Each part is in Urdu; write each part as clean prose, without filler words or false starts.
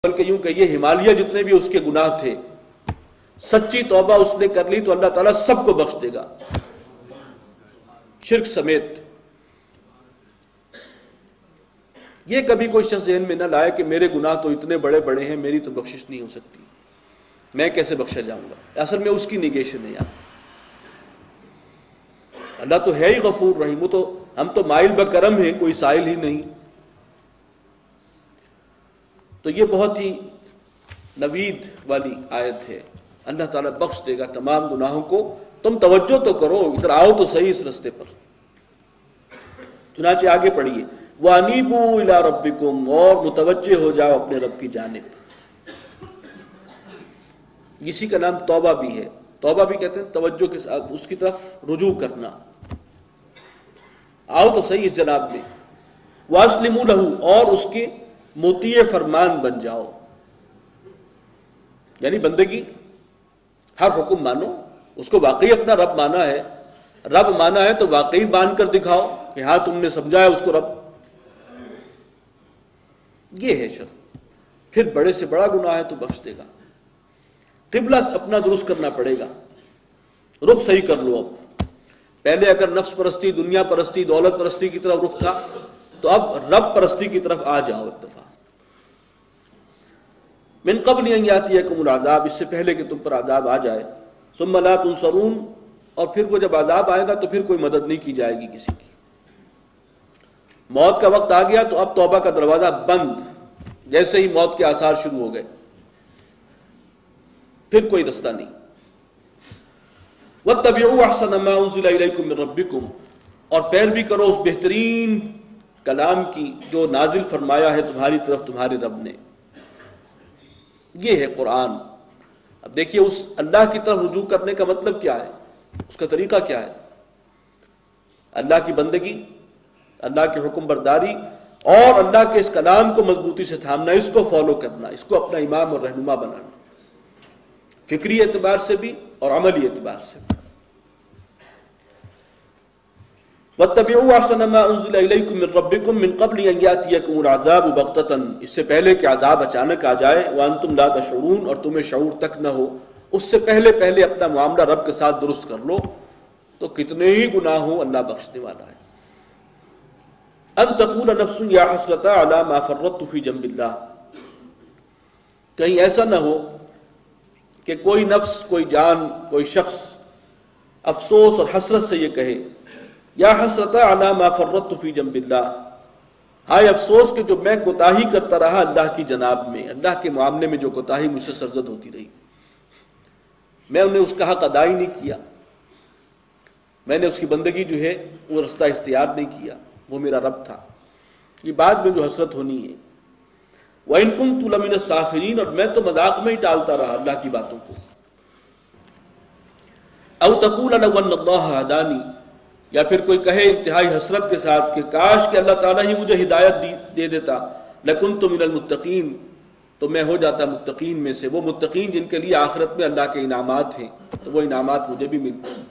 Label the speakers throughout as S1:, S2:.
S1: بلکہ یوں کہیے ہمالیہ جتنے بھی اس کے گناہ تھے، سچی توبہ اس نے کر لی تو اللہ تعالیٰ سب کو بخش دے گا، شرک سمیت۔ یہ کبھی کوئی شخص ذہن میں نہ لائے کہ میرے گناہ تو اتنے بڑے بڑے ہیں، میری تو بخشش نہیں ہو سکتی، میں کیسے بخشا جاؤں گا۔ اصل میں اس کی نیگیشن ہے یار، اللہ تو ہے ہی غفور رحیم، وہ تو ہم تو مائل بکرم ہیں، کوئی سائل ہی نہیں۔ تو یہ بہت ہی نوید والی آیت ہے، اللہ تعالیٰ بخش دے گا تمام گناہوں کو، تم توجہ تو کرو، ادھر آؤ تو صحیح اس رستے پر۔ چنانچہ آگے پڑھیے، وَأَنِيبُوا إِلَىٰ رَبِّكُمْ، اور متوجہ ہو جاؤ اپنے رب کی جانب۔ اسی کا نام توبہ بھی ہے، توبہ بھی کہتے ہیں توجہ کے ساتھ اس کی طرف رجوع کرنا، آؤ تو صحیح اس جناب میں۔ وَأَسْلِمُوا لَهُ، اور اس کے مطیع فرمان بن جاؤ، یعنی بندگی ہر حکم مانو، اس کو واقعی اپنا رب مانا ہے، رب مانا ہے تو واقعی مان کر دکھاؤ کہ ہاں تم نے سمجھا ہے اس کو رب۔ یہ ہے شرط، پھر بڑے سے بڑا گناہ ہے تو بخش دے گا۔ قبلہ اپنا درست کرنا پڑے گا، رخ صحیح کر لو۔ اب پہلے اگر نفس پرستی، دنیا پرستی، دولت پرستی کی طرف رخ تھا تو اب رب پرستی کی طرف آ جاؤ ایک دفعہ۔ من قبل ان یاتیکم العذاب، اس سے پہلے کہ تم پر عذاب آ جائے، ثم لا تنصرون، اور پھر وہ جب عذاب آئے گا تو پھر کوئی مدد نہیں کی جائے گی کسی کی۔ موت کا وقت آ گیا تو اب توبہ کا دروازہ بند، جیسے ہی موت کے آثار شروع ہو گئے پھر کوئی رستہ نہیں۔ وَاتَّبِعُوا أَحْسَنَ مَا أُنزِلَ إِلَيْكُم مِّن رَّبِّكُمْ، اور پیروی کرو اس بہترین کلام کی جو نازل فرمایا ہے تمہاری طرف تمہارے رب نے۔ یہ ہے قرآن۔ اب دیکھیے اس اللہ کی طرف رجوع کرنے کا مطلب کیا ہے، اس کا طریقہ کیا ہے؟ اللہ کی بندگی، اللہ کے حکم برداری، اور اللہ کے اس کلام کو مضبوطی سے تھامنا، اس کو فالو کرنا، اس کو اپنا امام اور رہنما بنانا، فکری اعتبار سے بھی اور عملی اعتبار سے بھی۔ وَاتَّبِعُوا أَحْسَنَ مَا أُنزِلَ إِلَيْكُم مِّن رَّبِّكُم مِّن قَبْلِ أَن يَأْتِيَكُمُ الْعَذَابُ بَغْتَةً، اس سے پہلے کہ عذاب اچانک آ جائے، وَأَنتُمْ لَا تَشْعُرُونَ، اور تمہیں شعور تک نہ ہو، اس سے پہلے پہلے اپنا معاملہ رب کے ساتھ درست کر لو تو کتنے ہی گناہ ہوں اللہ بخشنے والا ہے۔ أَن تَقُولَ نَفْسٌ يَا حَسْرَتَا عَلَىٰ مَا فَرَّطتُ فِي جَنبِ اللَّهِ، کہیں ایسا نہ ہو کہ کوئی نفس، کوئی جان، کوئی شخص افسوس اور حسرت سے یہ کہے، یا حسرتا علی ما فرطت فی جنب اللہ، ہائے افسوس کہ جو میں کوتاہی کرتا رہا اللہ کی جناب میں، اللہ کے معاملے میں جو کوتاہی مجھ سے سرزد ہوتی رہی، میں انہیں اس کا حق ادا ہی نہیں کیا، میں نے اس کی بندگی جو ہے وہ رستہ اختیار نہیں کیا، وہ میرا رب تھا۔ یہ بعد میں جو حسرت ہونی ہے۔ وَإِن كُنتُ لَمِنَ السَّاخِرِينَ، اور میں تو مذاق میں ہی ٹالتا رہا اللہ کی باتوں کو۔ أَوْ تَقُولَ لَوْ أَنَّ اللَّهَ هَدَانِي، یا پھر کوئی کہے انتہائی حسرت کے ساتھ کہ کاش کہ اللہ تعالیٰ ہی مجھے ہدایت دے دیتا، لَكُنتُ مِنَ الْمُتَّقِينَ، تو میں ہو جاتا متقین میں سے، وہ متقین جن کے لیے آخرت میں اللہ کے انعامات ہیں، تو وہ انعامات مجھے بھی ملتے ہیں۔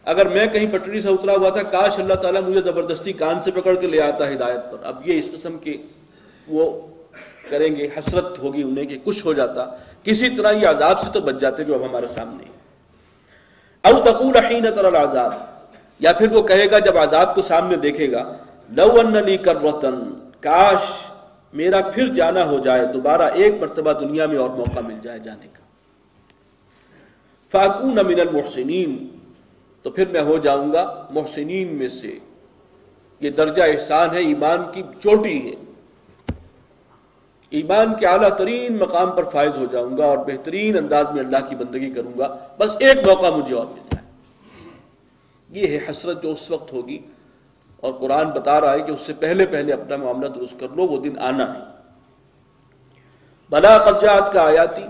S1: اگر میں کہیں پٹڑی سے اترا ہوا تھا، کاش اللہ تعالیٰ مجھے زبردستی کان سے پکڑ کے لے آتا ہدایت پر۔ اب یہ اس قسم کے وہ کریں گے، حسرت ہوگی انہیں کہ کچھ ہو جاتا، کسی طرح یہ عذاب سے تو بچ جاتے جو اب ہمارے سامنے ہے۔ أَوْ تَقُولَ حِينَ تَرَى الْعَذَابَ، یا پھر وہ کہے گا جب عذاب کو سامنے دیکھے گا، لَوْ أَنَّ لِي كَرَّةً، کاش میرا پھر جانا ہو جائے، دوبارہ ایک مرتبہ دنیا میں اور موقع مل جائے جانے کا، فَأَكُونَ مِنَ الْمُحْسِنِينَ، تو پھر میں ہو جاؤں گا محسنین میں سے۔ یہ درجہ احسان ہے، ایمان کی چوٹی ہے، ایمان کے اعلیٰ ترین مقام پر فائز ہو جاؤں گا اور بہترین انداز میں اللہ کی بندگی کروں گا، بس ایک موقع مجھے اور مل جائے۔ یہ ہے حسرت جو اس وقت ہوگی، اور قرآن بتا رہا ہے کہ اس سے پہلے پہلے اپنا معاملہ درست کر لو، وہ دن آنا ہے۔ بلا قد جاءتک آیاتی،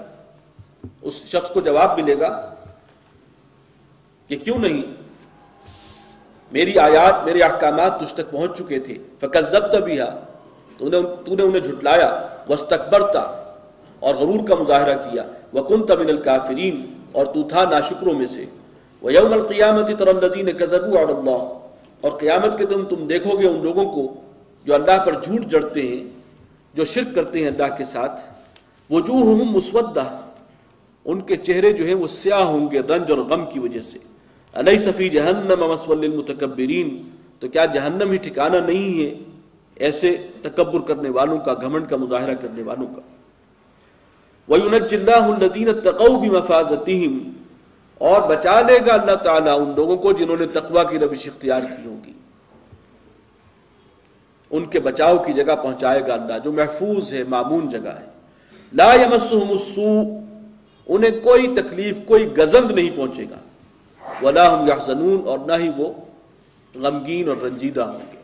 S1: اس شخص کو جواب ملے گا کہ کیوں نہیں، میری آیات، میرے احکامات تجھ تک پہنچ چکے تھے، فکذبت بہا، تو نے انہیں جھٹلایا، واستکبرت، اور غرور کا مظاہرہ کیا، وکنت من الکافرین، اور تو تھا ناشکروں میں سے، ویوم القیامۃ تری الذین کذبوا علی اللہ، اور قیامت کے دن تم دیکھو گے ان لوگوں کو جو اللہ پر جھوٹ جڑتے ہیں، جو شرک کرتے ہیں اللہ کے ساتھ، وجوہہم مسودہ، ان کے چہرے جو ہیں وہ سیاہ ہوں گے رنج اور غم کی وجہ سے. الیس فی جہنم مثوی للمتکبرین، تو کیا جہنم ہی ٹھکانہ نہیں ہے ایسے تکبر کرنے والوں کا، گھمنڈ کا مظاہرہ کرنے والوں کا. وَيُنَجِّ اللَّهُ الَّذِينَ اتَّقَوْا بِمَفَازَتِهِمْ، اور بچا لے گا اللہ تعالیٰ ان لوگوں کو جنہوں نے تقوی کی روش اختیار کی ہوگی. ان کے بچاؤ کی جگہ پہنچائے گا اللہ، جو محفوظ ہے، مامون جگہ ہے. لا يمسهم السوء، انہیں کوئی تکلیف، کوئی گزند نہیں پہنچے گا. ولا هم يحزنون، اور نہ ہی وہ غمگین اور رنجیدہ ہوں گے.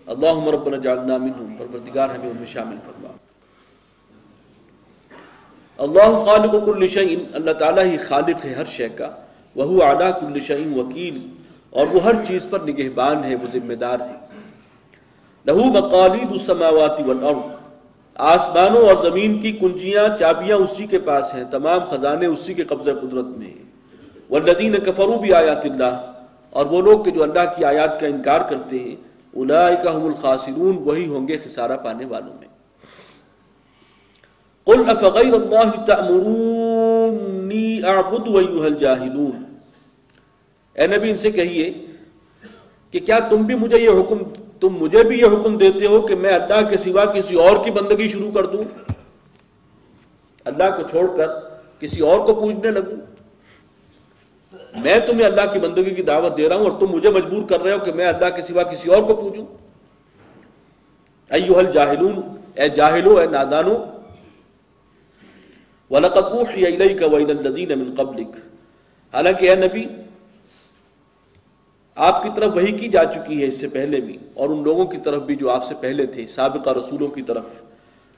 S1: اللہم ربنا اجعلنا منہم، پروردگار ہمیں ان میں شامل فرما. اللہ خالق کل شیء، اللہ تعالیٰ ہی خالق ہے ہر شے کا. وہو علی کل شیء وکیل، اور وہ ہر چیز پر نگہبان ہے، وہ ذمہ دار ہے. لہ مقالید السماوات والارض، آسمانوں اور زمین کی کنجیاں، چابیاں اسی کے پاس ہیں، تمام خزانے اسی کے قبضہ قدرت میں ہیں. والذین کفروا بآیات اللہ، اور وہ لوگ کہ جو اللہ کی آیات کا انکار کرتے ہیں، اولئک هم الخاسرون، وہی ہوں گے خسارہ پانے والوں میں. قل افغیر اللہ تأمرونی اعبد ایھا الجاہلون، اے نبی ان سے کہیے کہ کیا تم مجھے بھی یہ حکم دیتے ہو کہ میں اللہ کے سوا کسی اور کی بندگی شروع کر دوں، اللہ کو چھوڑ کر کسی اور کو پوجنے لگوں؟ میں تمہیں اللہ کی بندگی کی دعوت دے رہا ہوں اور تم مجھے مجبور کر رہے ہو کہ میں اللہ کے سوا کسی اور کو پوجوں. ایھا الجاہلون، اے جاہلو، اے نادانو. وَلَقَدْ أُوحِيَ إِلَيْكَ وَإِلَى الَّذِينَ مِن قَبْلِكَ، حالانکہ اے نبی آپ کی طرف وحی کی جا چکی ہے اس سے پہلے بھی، اور ان لوگوں کی طرف بھی جو آپ سے پہلے تھے، سابقہ رسولوں کی طرف.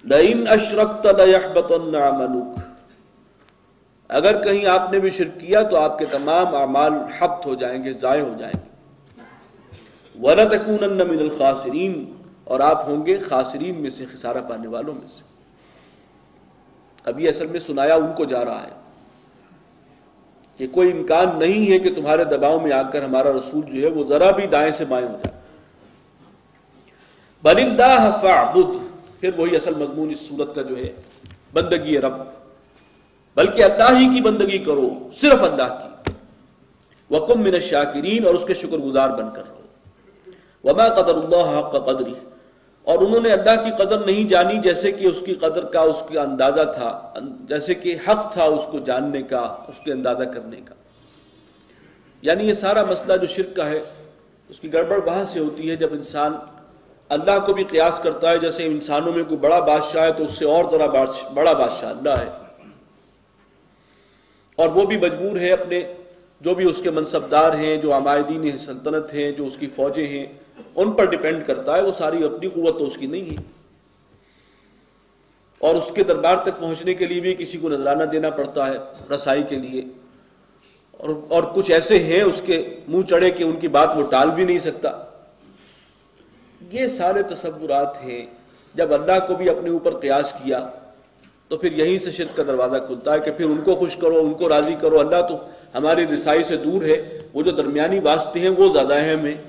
S1: لَإِنْ أَشْرَكْتَ لَيَحْبَطَنَّ عَمَلُكَ، اگر کہیں آپ نے بھی شرک کیا تو آپ کے تمام اعمال حبط ہو جائیں گے، ضائع ہو جائیں گے. وَلَتَكُونَنَّ مِنَ الْخَاسِرِينَ، اور آپ ہوں گے خاسرین میں سے، خسارہ پانے والوں میں سے. اب یہ اصل میں سنایا ان کو جا رہا ہے کہ کوئی امکان نہیں ہے کہ تمہارے دباؤ میں آ کر ہمارا رسول جو ہے وہ ذرا بھی دائیں سے بائیں ہو جائے. بَلِ اللَّهَ فَاعْبُدْ، پھر وہی اصل مضمون اس صورت کا جو ہے بندگی رب، بلکہ اللہ ہی کی بندگی کرو، صرف اللہ کی. وَقُم مِّنَ الشَّاكِرِينَ، اور اس کے شکر گزار بن کر رہو. وَمَا قَدَرُ اللَّهَ حَقَّ قَدْرِهِ، اور انہوں نے اللہ کی قدر نہیں جانی جیسے کہ اس کی قدر کا اس کا اندازہ تھا، جیسے کہ حق تھا اس کو جاننے کا، اس کے اندازہ کرنے کا. یعنی یہ سارا مسئلہ جو شرک کا ہے اس کی گڑبڑ وہاں سے ہوتی ہے جب انسان اللہ کو بھی قیاس کرتا ہے، جیسے انسانوں میں کوئی بڑا بادشاہ ہے تو اس سے اور ذرا بڑا بادشاہ اللہ ہے، اور وہ بھی مجبور ہے اپنے جو بھی اس کے منصبدار ہیں، جو عمائدین سلطنت ہیں، جو اس کی فوجیں ہیں، ان پر ڈیپینڈ کرتا ہے. وہ ساری اپنی قوت تو اس کی نہیں ہے، اور اس کے دربار تک پہنچنے کے لیے بھی کسی کو نذرانہ دینا پڑتا ہے رسائی کے لیے، اور کچھ ایسے ہیں اس کے منہ چڑھے کہ ان کی بات وہ ٹال بھی نہیں سکتا. یہ سارے تصورات ہیں. جب اللہ کو بھی اپنے اوپر قیاس کیا تو پھر یہیں سے شرک کا دروازہ کھلتا ہے کہ پھر ان کو خوش کرو، ان کو راضی کرو. اللہ تو ہماری رسائی سے دور ہے، وہ جو درمیانی واسطے ہیں وہ زیادہ اہم ہیں.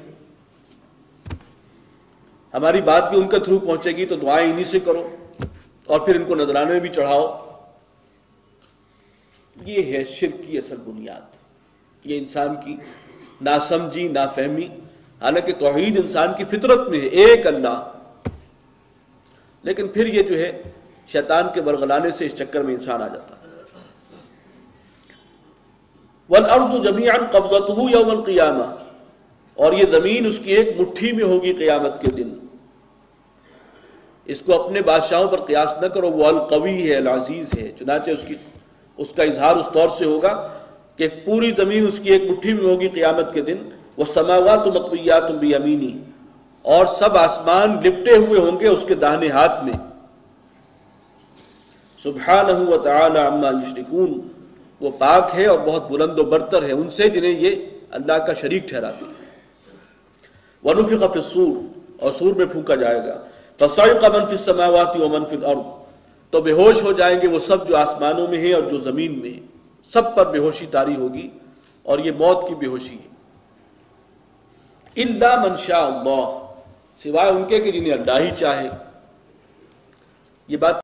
S1: ہماری بات بھی ان کے تھرو پہنچے گی تو دعائیں انہی سے کرو، اور پھر ان کو نذرانے بھی چڑھاؤ. یہ ہے شرک کی اصل بنیاد. یہ انسان کی ناسمجھی، نافہمی. حالانکہ توحید انسان کی فطرت میں ہے، ایک اللہ، لیکن پھر یہ جو ہے شیطان کے ورغلانے سے اس چکر میں انسان آ جاتا ہے. وَالْأَرْضُ جَمِيعًا قَبْضَتُهُ يَوْمَ الْقِيَامَةِ، اور یہ زمین اس کی ایک مٹھی میں ہوگی قیامت کے دن. اس کو اپنے بادشاہوں پر قیاس نہ کرو، وہ القوی ہے، العزیز ہے. چنانچہ اس کا اظہار اس طور سے ہوگا کہ پوری زمین اس کی ایک مٹھی میں ہوگی قیامت کے دن. وَالسَّمَاوَاتُ مَطْوِيَّاتٌ بِيَمِينِهِ، اور سب آسمان لپٹے ہوئے ہوں گے اس کے داہنے ہاتھ میں. سبحانہ وتعالی عما یشرکون، وہ پاک ہے اور بہت بلند و برتر ہے ان سے جنہیں یہ اللہ کا شریک ٹھہراتے ہیں. وَنُفِخَ فِي الصُّورِ، اور سور میں پھونکا جائے گا. فَصَعِقَ مَن فِي السَّمَاوَاتِ وَمَن فِي الْأَرْضِ، تو بے ہوش ہو جائیں گے وہ سب جو آسمانوں میں ہیں اور جو زمین میں ہیں. سب پر بے ہوشی طاری ہوگی، اور یہ موت کی بے ہوشی ہے. إِلَّا مَن شَاءَ اللَّهُ، سوائے ان کے کہ جنہیں اللہ ہی چاہے. یہ بات